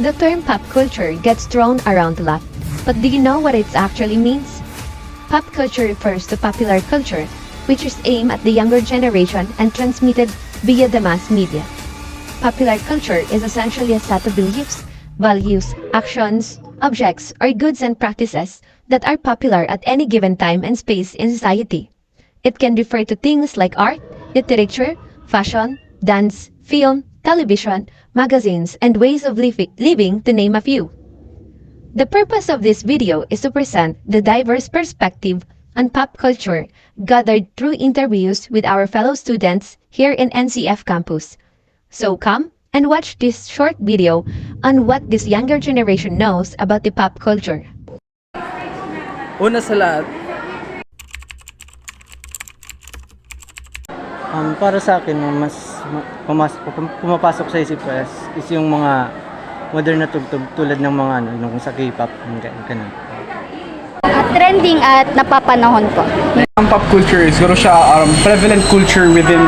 The term pop culture gets thrown around a lot, but do you know what it actually means? Pop culture refers to popular culture, which is aimed at the younger generation and transmitted via the mass media. Popular culture is essentially a set of beliefs, values, actions, objects, or goods and practices that are popular at any given time and space in society. It can refer to things like art, literature, fashion, dance, film, television, magazines, and ways of living, to name a few. The purpose of this video is to present the diverse perspective on pop culture gathered through interviews with our fellow students here in NCF campus. So come and watch this short video on what this younger generation knows about the pop culture. Una sa lahat, Para sa akin, pumapasok sa isip ko is yung mga modern na tugtog tulad ng mga nung sa K-pop, ganun. Trending at napapanahon po. Ang pop culture is siguro siya prevalent culture within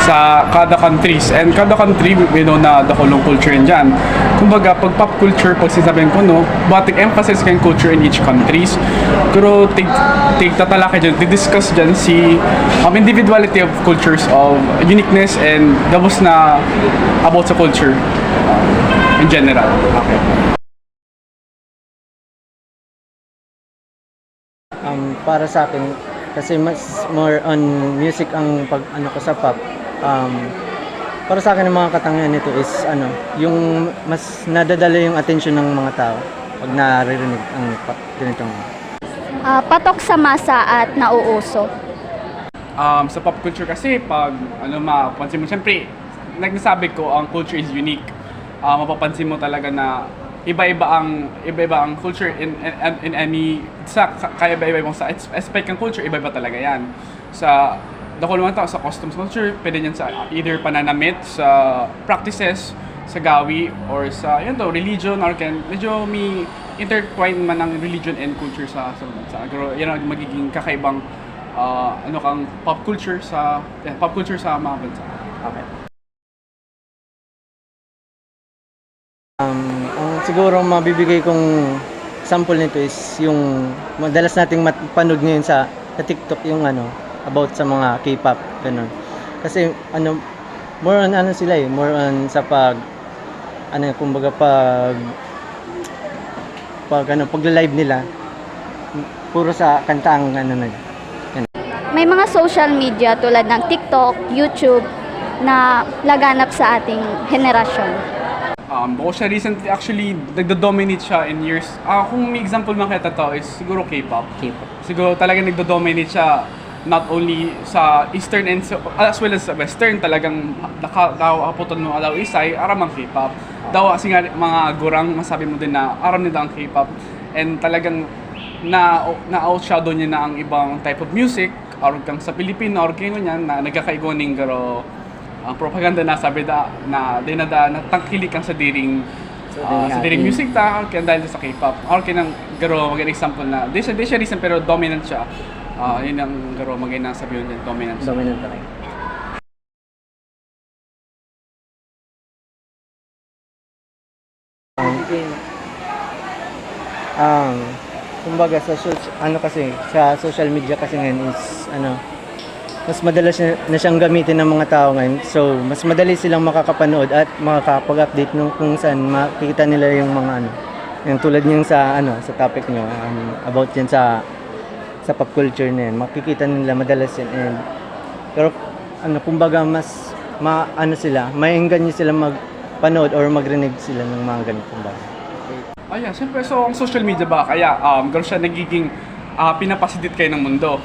sa kada countries, and kada country we know na dakulong culture yan dyan. Kumbaga pag pop culture, pag sinasabihin ko no, but emphasis kayong culture in each countries, pero tatalakay dyan, discuss dyan si individuality of cultures, of uniqueness and dabos na about sa culture in general. Okay. Para sa akin, kasi mas more on music ang pag ko sa pop. Para sa akin, ang mga katangian nito is yung mas nadadala yung attention ng mga tao pag naririnig ang ganitong. Patok sa masa at nauuso. Sa pop culture kasi, pag mapapansin mo, siyempre, nagsasabi ko, ang culture is unique. Mapapansin mo talaga na iba-iba ang culture in any kaya iba-iba sa aspect ng culture, iba-iba talaga yan. Sa dako naman sa customs culture, pwede yan sa either pananamit, sa practices, sa gawi, or sa religion, or medyo may intertwine man ng religion and culture sa bansa. Pero yan ang magiging kakaibang kang pop culture sa mga bansa. Okay. Siguro mabibigay kong sample nito is yung madalas nating mapanood ngayon sa TikTok, yung about sa mga K-pop, ganun. Kasi more on sila more on sa kumbaga pag-live nila, puro sa kanta ang May mga social media tulad ng TikTok, YouTube na laganap sa ating henerasyon. Bako siya recently, actually, nagdo-dominate siya in years. Kung may example man kita to is siguro K-pop. Siguro talaga nagdo-dominate siya not only sa Eastern and as well as sa Western. Talagang nakaputon mo alaw isay, aram ang K-pop. Daw kasi nga mga gurang, masabi mo din na aram nila ang K-pop. And talagang na-outshadow niya na ang ibang type of music. Or kang sa Pilipino, or kayo niyan, na nagkakaigoning garo ang propaganda na sabi na natangkilik kang sa diring music kaya dahil sa K-pop, or kinang garo maging example na di siya recent pero dominant siya. Yun ang garo maging nasabi yun, dominant talaga. Kumbaga sa social media kasi ngayon is mas madalas na siyang gamitin ng mga tao ngayon. So, mas madali silang makakapanood at makakapag-update kung saan makikita nila yung mga yung tulad niyung sa topic niyo, about yan sa pop culture na yan. Makikita nila madalas yan. Pero kumbaga mas maengganyo sila magpanood or magrinig sila ng mga ganitong bagay. Yeah, siyempre, so ang social media ba kaya gano'n siya nagiging pinapasidit kayo ng mundo.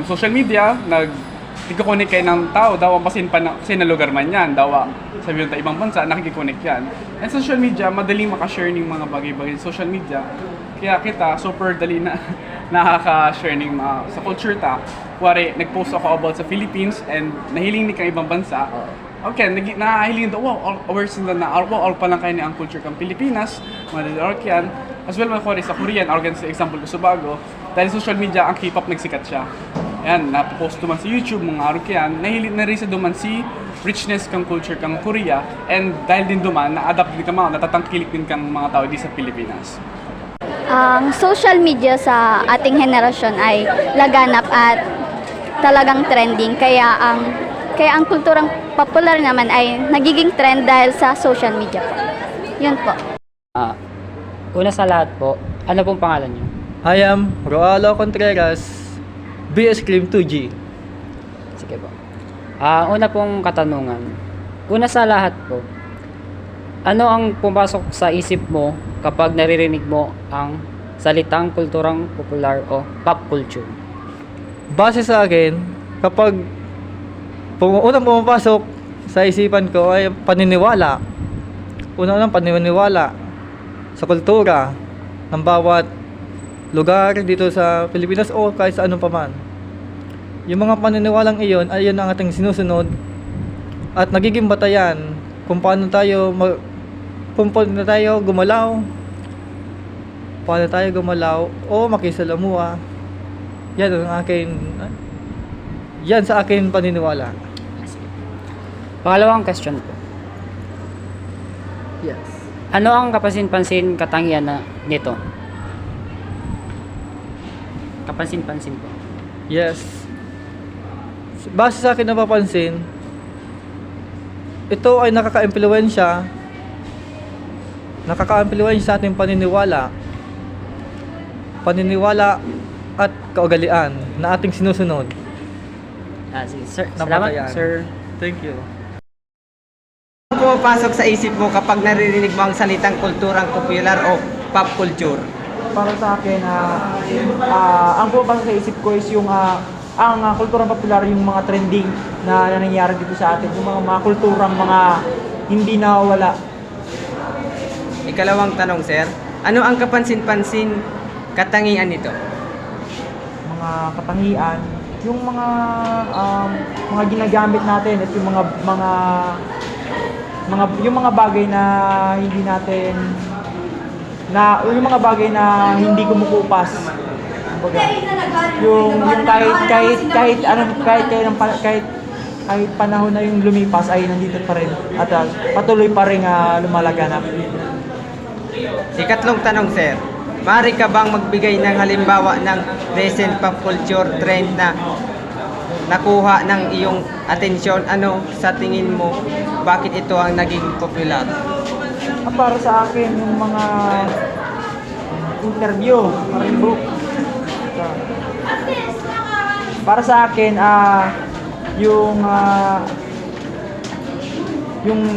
Social media, nag-connect kayo ng tao, daw ang kasi na lugar man yan, daw sabi yung ibang bansa, nakikiconnect yan. And social media, madaling makashare ng mga bagay-bagay sa social media. Kaya kita, super dali na nakaka-share ng sa culture ta. Kuwari, nag-post ako about sa Philippines and nahiling ni kang ibang bansa. Okay, nahiling daw, aware sila na, all pa lang kayo ni ang culture kang Pilipinas, mga Orkian. As well, kuwari sa Korean, organ sa example ko sa bago, dahil social media, ang K-pop nagsikat siya. Ayan, napopost naman sa YouTube, mga Orkian, nahiling na rin sa duman si richness kang culture kang Korea, and dahil din duman, na-adapt din ka mga, natatangkilik din kang mga tao di sa Pilipinas. Ang social media sa ating henerasyon ay laganap at talagang trending. Kaya ang kulturang popular naman ay nagiging trend dahil sa social media po. Yun po. Una sa lahat po, ano pong pangalan niyo? I am Roalo Contreras, BS Cream 2G. Sige po. Una pong katanungan. Una sa lahat po, ano ang pumasok sa isip mo kapag naririnig mo ang salitang kulturang popular o pop culture? Base sa akin, kapag unang pumapasok sa isipan ko ay paniniwala. Unang paniniwala sa kultura ng bawat lugar dito sa Pilipinas o kahit sa anong paman. Yung mga paniniwalang iyon ay yun ang ating sinusunod at nagiging batayan kung paano tayo gumalaw, o makisalamuha. Yan sa akin paniniwala. Pangalawang question po. Yes. Ano ang kapansin-pansin katangian nito? Kapansin-pansin po. Yes. Base sa akin napapansin, ito ay nakaka-impluwensya sa ating paniniwala at kaugalian na ating sinusunod. Sige, sir. Na Salamat, batayan. sir. Thank you. Ano pumapasok sa isip mo kapag naririnig mo ang salitang kulturang popular o pop culture? Para sa akin, ang pumapasok sa isip ko is yung ang kulturang popular, yung mga trending na nangyayari dito sa atin, yung mga kulturang mga hindi nawawala. Ikalawang tanong, sir. Ano ang kapansin-pansin katangian nito? Mga katangian, yung mga ginagamit natin at yung mga bagay na hindi natin yung mga bagay na hindi kumukupas. Kumbaga, yung kahit panahon na yung lumipas ay nandito pa rin at patuloy pa rin lumalaganap. Ikatlong tanong, sir. Maaari ka bang magbigay ng halimbawa ng recent pop culture trend na nakuha ng iyong atensyon? Ano sa tingin mo, bakit ito ang naging popular? Para sa akin, yung mga interview, parang book. Para sa akin, yung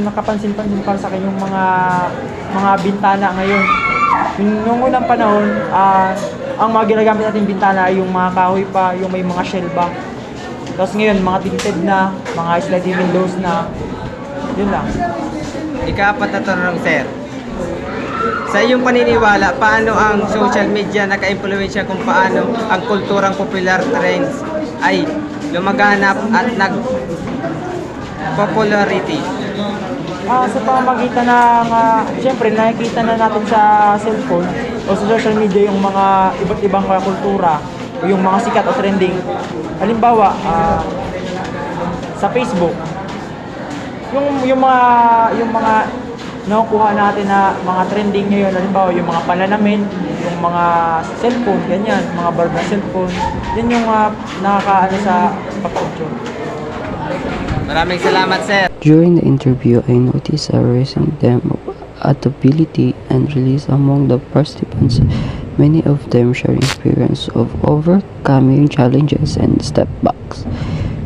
nakapansin-pansin para sa akin yung mga bintana ngayon. Nung unang panahon, ang mga ginagamit nating bintana ay yung mga kahoy pa, yung may mga shell ba. Tapos ngayon, mga tinted na, mga sliding windows na. Yun lang. Ika-apat na tanong, sir. Sa iyong paniniwala, paano ang social media naka-impluwensya kung paano ang kulturang popular trends ay lumaganap at nag-popularity? Sa pamamagitan ng, siyempre, nakikita na natin sa cellphone o sa social media yung mga iba't ibang kultura o yung mga sikat o trending. Halimbawa, sa Facebook, yung mga nakukuha natin na mga trending ngayon, halimbawa yung mga pananamit, yung mga cellphone, ganyan, mga barba cellphone, yan yung nakakaano sa pop culture. Maraming salamat, sir. During the interview, I noticed a rising them of adaptability and release among the participants. Many of them share experience of overcoming challenges and setbacks,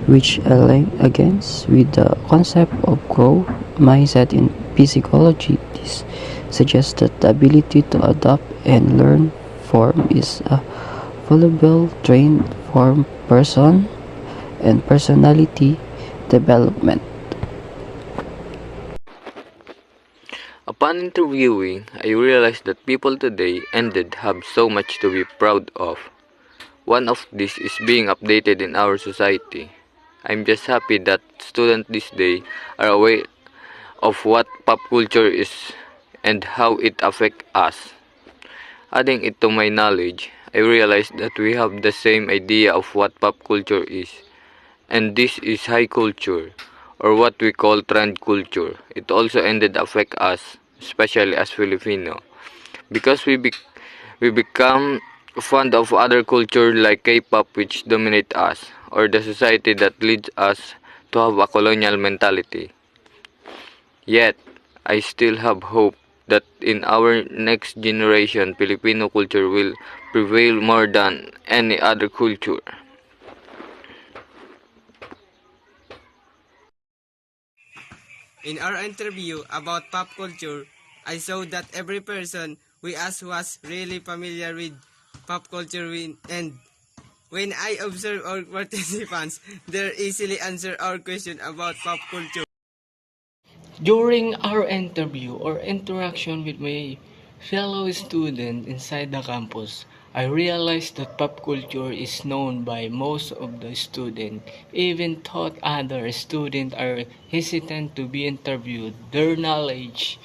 which align against with the concept of growth mindset in psychology. This suggests that the ability to adapt and learn form is a valuable trait for person and personality development. Upon interviewing, I realized that people today indeed have so much to be proud of. One of these is being updated in our society. I'm just happy that students this day are aware of what pop culture is and how it affects us. Adding it to my knowledge, I realized that we have the same idea of what pop culture is, and this is high culture, or what we call trend culture. It also ended affect us, especially as Filipino, because we become fond of other culture like K-pop which dominate us, or the society that leads us to have a colonial mentality. Yet, I still have hope that in our next generation, Filipino culture will prevail more than any other culture. In our interview about pop culture, I saw that every person we asked was really familiar with pop culture and when I observe our participants, they easily answer our question about pop culture. During our interview or interaction with my fellow student inside the campus, I realized that pop culture is known by most of the students, even thought other students are hesitant to be interviewed. Their knowledge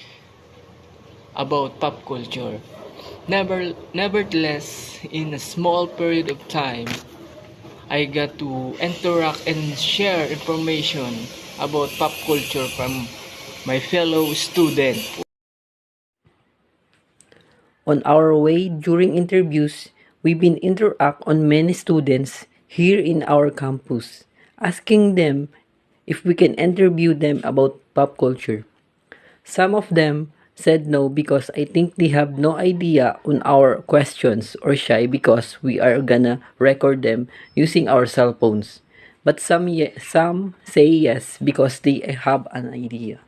about pop culture. Nevertheless, in a small period of time, I got to interact and share information about pop culture from my fellow students. On our way during interviews, we've been interact on many students here in our campus, asking them if we can interview them about pop culture. Some of them said no because I think they have no idea on our questions or shy because we are gonna record them using our cell phones. But some say yes because they have an idea.